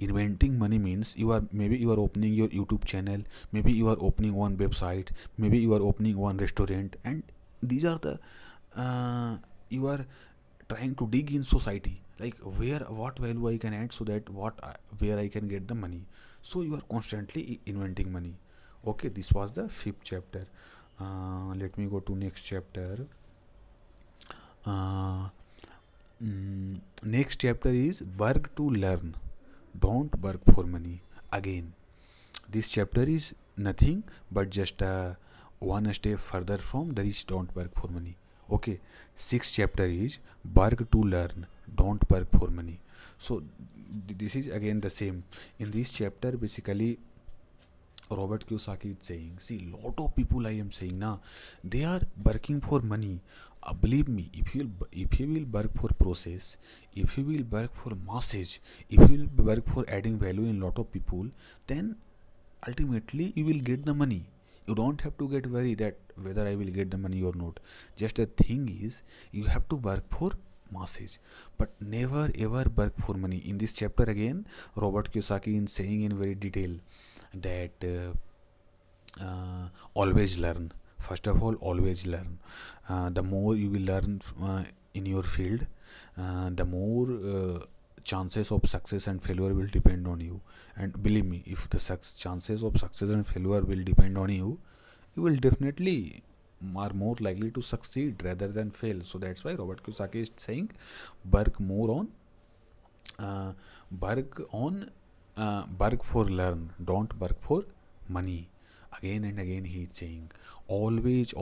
Inventing money means you are opening your YouTube channel, maybe you are opening one website, maybe you are opening one restaurant, and these are the you are trying to dig in society, like where what value I can add, so that where I can get the money. So you are constantly inventing money. Okay, this was the fifth chapter. Let me go to next chapter. uh, Next chapter is work to learn, don't work for money. Again, this chapter is nothing but just one step further from the rich don't work for money. Okay, sixth chapter is work to learn, don't work for money. So this is again the same. In this chapter, basically, Robert Kiyosaki is saying, see, lot of people I am saying now, they are working for money. Believe me, if you will work for process, if you will work for masses, if you will work for adding value in lot of people, then ultimately you will get the money. You don't have to get worried that whether I will get the money or not. Just the thing is, you have to work for masses, but never ever work for money. In this chapter again, Robert Kiyosaki is saying in very detail that always learn. First of all, always learn. The more you will learn in your field, the more chances of success and failure will depend on you. And believe me, if the chances of success and failure will depend on you, you will definitely are more likely to succeed rather than fail. So that's why Robert Kiyosaki is saying, work more on work on work for learn, don't work for money. Again and again he is saying, always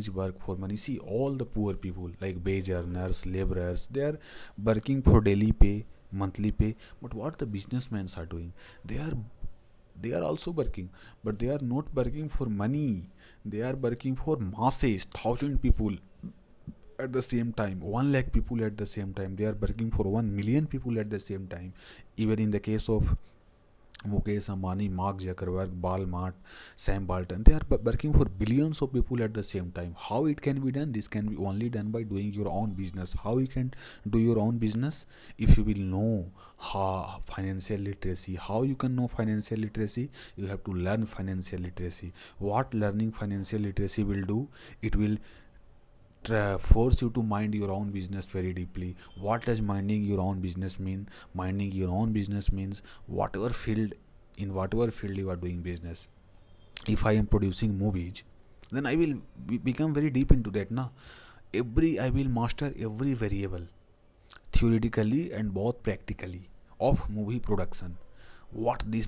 work for money. See, all the poor people like wage earners, laborers, they are working for daily pay, monthly pay. But what the businessmen are doing, they are also working, but they are not working for money. They are working for masses, 1,000 people at the same time, 1 lakh people at the same time. They are working for 1 million people at the same time. Even in the case of Mukesh Ambani, Mark Zuckerberg, Walmart, Sam Walton, they are working for billions of people at the same time. How it can be done? This can be only done by doing your own business. How you can do your own business? If you will know financial literacy. How you can know financial literacy? You have to learn financial literacy. What learning financial literacy will do? It will force you to mind your own business very deeply. What does minding your own business mean? Minding your own business means whatever field you are doing business. If I am producing movies, then I will become very deep into that. Now, I will master every variable theoretically and both practically of movie production. What this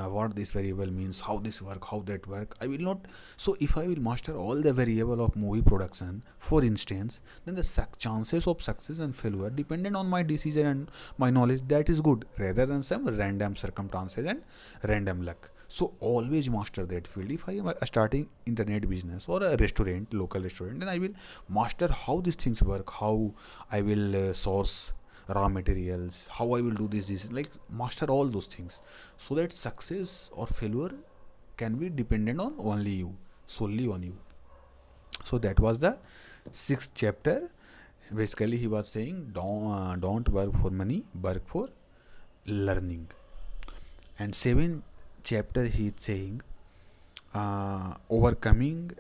what this variable means, how this work, how that work, I will not. So if I will master all the variable of movie production, for instance, then the chances of success and failure dependent on my decision and my knowledge, that is good, rather than some random circumstances and random luck. So always master that field. If I am starting internet business or a restaurant, local restaurant, then I will master how these things work, how I will source raw materials, how I will do this, like master all those things, so that success or failure can be dependent on only you, solely on you. So that was the sixth chapter. Basically, he was saying, don't work for money, work for learning. And seventh chapter, he is saying, overcoming.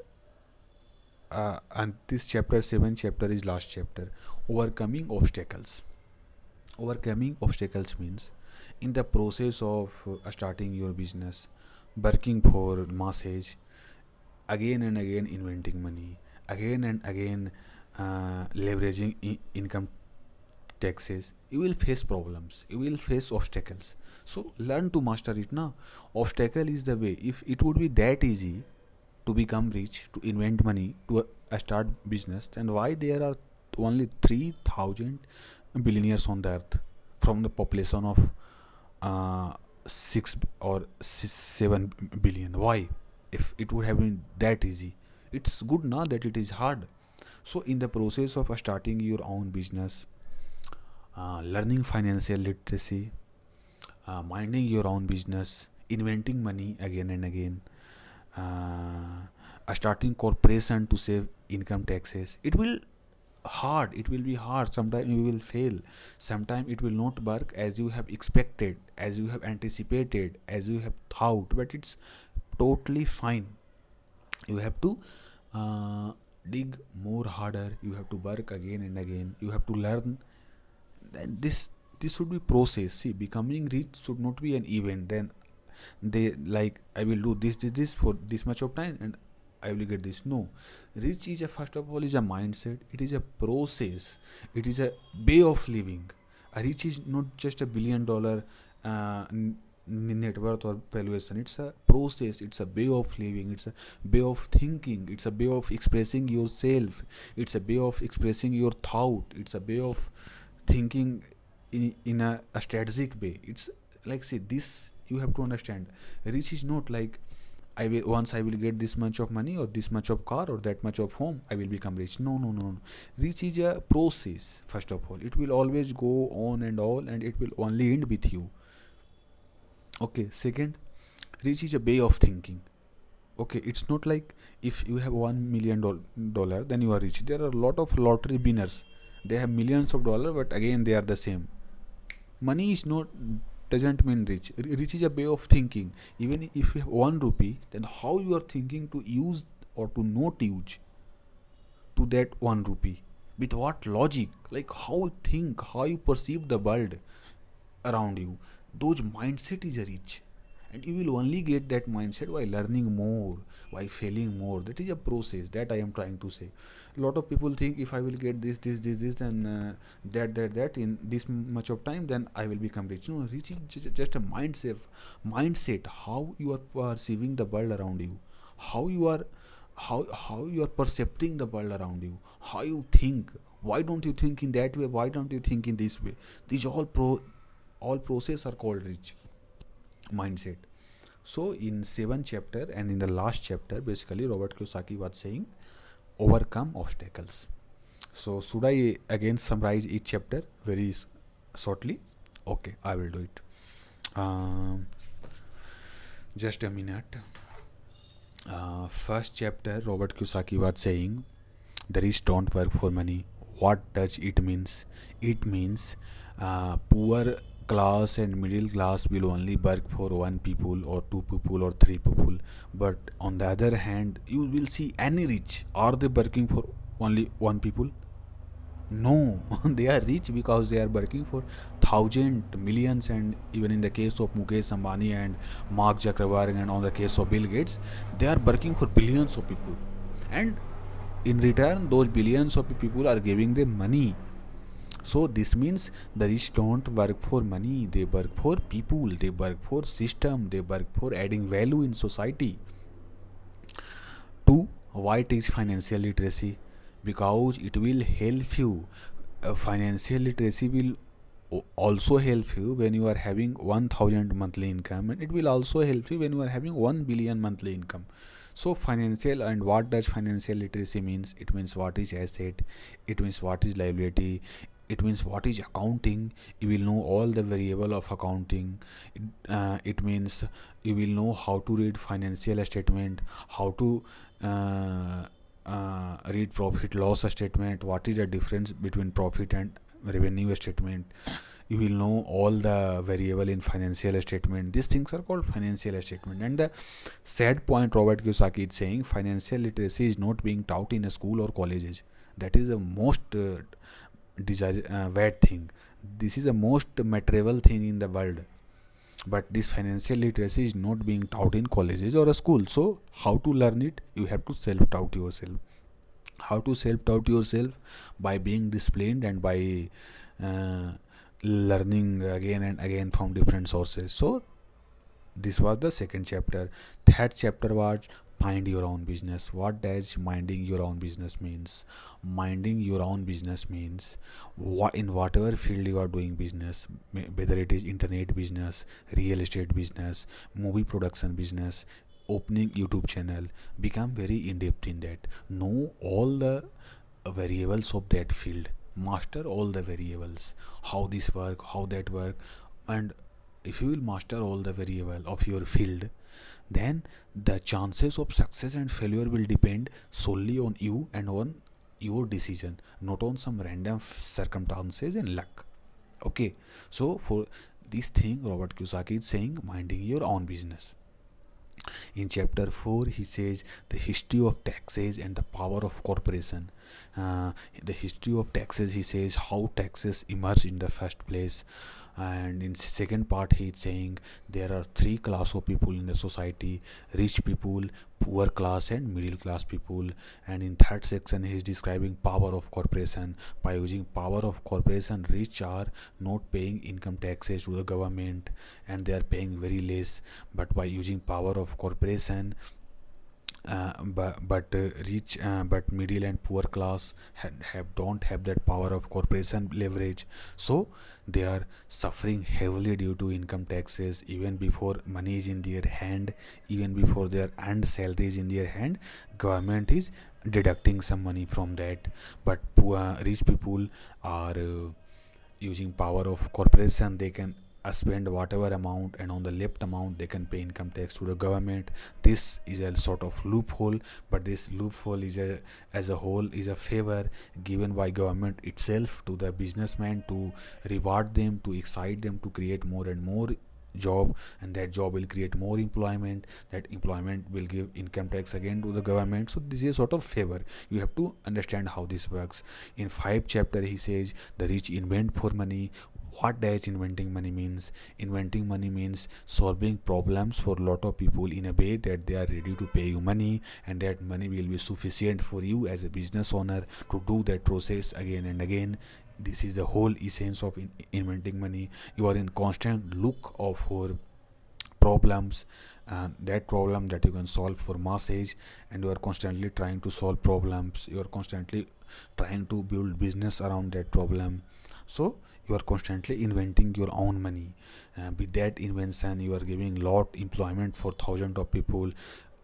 And this chapter, seventh chapter, is last chapter. Overcoming obstacles. Overcoming obstacles means, in the process of starting your business, working for masses, again and again inventing money, again and again leveraging income taxes, you will face problems, you will face obstacles. So learn to master it now. Obstacle is the way. If it would be that easy to become rich, to invent money, to start business, then why there are only 3,000 billionaires on the earth from the population of 7 billion? Why? If it would have been that easy, it's good now that it is hard. So in the process of starting your own business, learning financial literacy, minding your own business, inventing money again and again, starting corporation to save income taxes, it will hard, it will be hard, sometimes you will fail, sometimes it will not work as you have expected, as you have anticipated, as you have thought, but it's totally fine. You have to uh, dig more harder, you have to work again and again, you have to learn. Then this should be process. See, becoming rich should not be an event. Then they like, I will do this for this much of time and I will get this. No, rich is a, first of all, is a mindset, it is a process, it is a way of living. A rich is not just $1 billion net worth or valuation, it's a process, it's a way of living, it's a way of thinking, it's a way of expressing yourself, it's a way of expressing your thought, it's a way of thinking in a strategic way. It's like, see, this you have to understand. Rich is not like, I will, once I will get this much of money or this much of car or that much of home, I will become rich. No, no, no, no. Rich is a process. First of all, it will always go on and all, and it will only end with you. Okay. Second, rich is a way of thinking. Okay, it's not like if you have $1 million, then you are rich. There are a lot of lottery winners. They have millions of dollars, but again they are the same. Money is not, doesn't mean rich. Rich is a way of thinking. Even if you have 1 rupee, then how you are thinking to use or to not use to that 1 rupee, with what logic, like how you think, how you perceive the world around you. Those mindset is a rich, and you will only get that mindset by learning more, by failing more. That is a process that I am trying to say. A lot of people think, if I will get this and that in this much of time, then I will become rich. No, rich is just a mindset, how you are perceiving the world around you, how you are, how you are perceiving the world around you, how you think. Why don't you think in that way, why don't you think in this way? These all process are called rich mindset. So in 7th chapter and in the last chapter, basically Robert Kiyosaki was saying, overcome obstacles. So should I again summarize each chapter very shortly? Okay, I will do it. um, just a minute. First chapter, Robert Kiyosaki was saying, the rich don't work for money. What does it means? It means poor class and middle class will only work for one people or two people or three people. But on the other hand, you will see any rich, are they working for only one people? No, they are rich because they are working for thousand, millions, and even in the case of Mukesh Ambani and Mark Zuckerberg, and on the case of Bill Gates, they are working for billions of people. And in return, those billions of people are giving them money. So this means the rich don't work for money, they work for people, they work for system, they work for adding value in society. 2. Why teach financial literacy? Because it will help you. Financial literacy will also help you when you are having 1000 monthly income, and it will also help you when you are having 1 billion monthly income. So financial, and what does financial literacy means? It means what is asset, it means what is liability, it means what is accounting. You will know all the variable of accounting. It means you will know how to read financial statement, how to read profit loss statement, what is the difference between profit and revenue statement. You will know all the variable in financial statement. These things are called financial statement. And the sad point, Robert Kiyosaki is saying, financial literacy is not being taught in a school or colleges. That is the most bad thing. This is the most material thing in the world. But this financial literacy is not being taught in colleges or a school. So how to learn it? You have to self-taught yourself. How to self-taught yourself? By being disciplined and by uh, learning again and again from different sources. So this was the second chapter. Third chapter was mind your own business. What does minding your own business means? Minding your own business means in whatever field you are doing business, whether it is internet business, real estate business, movie production business, opening YouTube channel, become very in depth in that. Know all the variables of that field. Master all the variables. How this work, how that work, and if you will master all the variable of your field, then the chances of success and failure will depend solely on you and on your decision, not on some random circumstances and luck. Okay, so for this thing, Robert Kiyosaki is saying minding your own business. In chapter 4, he says the history of taxes and the power of corporation. The history of taxes, he says how taxes emerged in the first place. And in second part, he is saying there are three class of people in the society: rich people, poor class, and middle class people. And in third section, he is describing power of corporation. By using power of corporation, rich are not paying income taxes to the government, and they are paying very less. But by using power of corporation, but middle and poor class don't have that power of corporation leverage, so they are suffering heavily due to income taxes. Even before money is in their hand, even before their earned salary is in their hand, government is deducting some money from that. But poor rich people are using power of corporation. They can spend whatever amount, and on the left amount they can pay income tax to the government. This is a sort of loophole, but this loophole is as a whole is a favor given by government itself to the businessman to reward them, to excite them to create more and more job, and that job will create more employment. That employment will give income tax again to the government. So this is a sort of favor. You have to understand how this works. In 5th chapter, he says the rich invent for money. What does inventing money means? Inventing money means solving problems for a lot of people in a way that they are ready to pay you money, and that money will be sufficient for you as a business owner to do that process again and again. This is the whole essence of inventing money. You are in constant look of for problems, and that problem that you can solve for masses, and you are constantly trying to solve problems. You are constantly trying to build business around that problem. So you are constantly inventing your own money. With that invention, you are giving lot employment for thousands of people,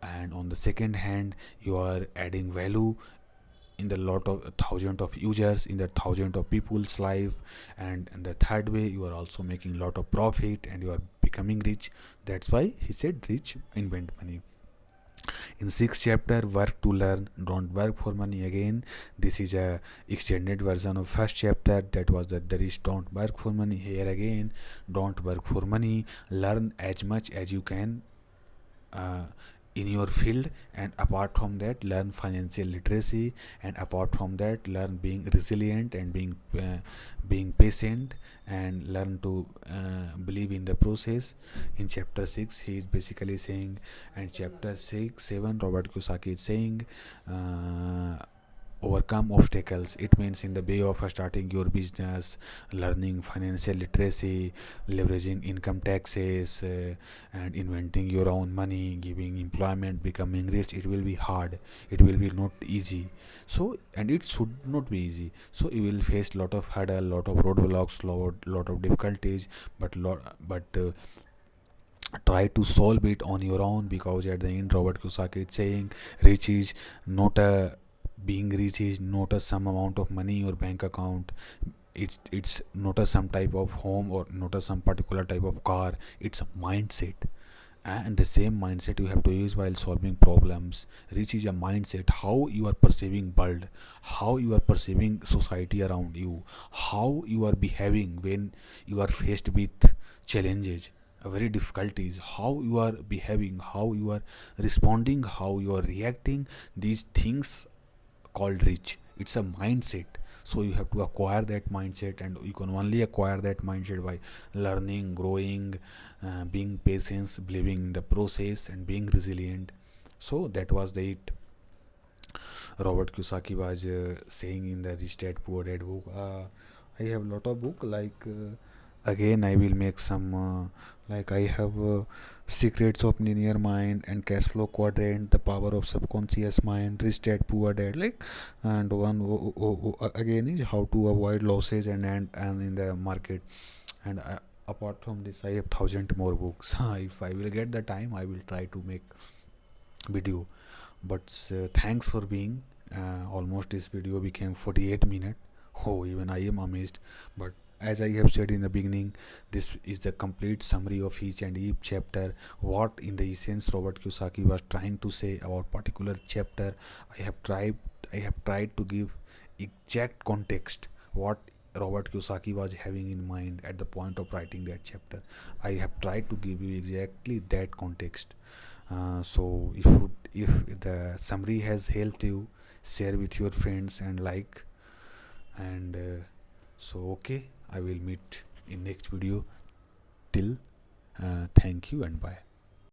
and on the second hand, you are adding value in the lot of thousands of users, in the thousands of people's life. And in the third way, you are also making lot of profit and you are becoming rich. That's why he said rich invent money. In 6th chapter, work to learn, don't work for money. Again, this is a extended version of 1st chapter. That was the rich don't work for money. Here again, don't work for money, learn as much as you can uh, in your field, and apart from that, learn financial literacy, and apart from that, learn being resilient and being patient, and learn to believe in the process. In chapter 6, he is basically saying, and chapter 6 7, Robert Kiyosaki is saying, uh, overcome obstacles. It means in the way of starting your business, learning financial literacy, leveraging income taxes, and inventing your own money, giving employment, becoming rich. It will be hard, it will be not easy. So, and it should not be easy. So you will face lot of hurdle, lot of roadblocks, lot of difficulties, but try to solve it on your own, because at the end, Robert Kiyosaki is saying rich is not a being rich is not a some amount of money in your bank account. It's not a some type of home, or not a some particular type of car. It's a mindset, and the same mindset you have to use while solving problems. Rich is a mindset, how you are perceiving world, how you are perceiving society around you, how you are behaving when you are faced with challenges, very difficulties, how you are behaving, how you are responding, how you are reacting. These things called rich. It's a mindset. So you have to acquire that mindset, and you can only acquire that mindset by learning, growing, being patient, believing in the process, and being resilient. So that was the it Robert Kiyosaki was saying in the Rich Dad Poor Dad book. I have lot of book, like again I will make some like I have Secrets of Linear Mind and Cash Flow Quadrant, The Power of Subconscious Mind, Rich Dad Poor Dad, like. And one again is How to Avoid Losses and in the market. And apart from this, I have thousand more books. If I will get the time, I will try to make video. But thanks for being. Almost this video became 48 minutes. Oh, even I am amazed. But as I have said in the beginning, this is the complete summary of each and each chapter. What in the essence Robert Kiyosaki was trying to say about particular chapter. I have tried I have tried to give exact context what Robert Kiyosaki was having in mind at the point of writing that chapter. I have tried to give you exactly that context. So if the summary has helped you, share with your friends and like. And so okay, I will meet in next video. Till thank you and bye.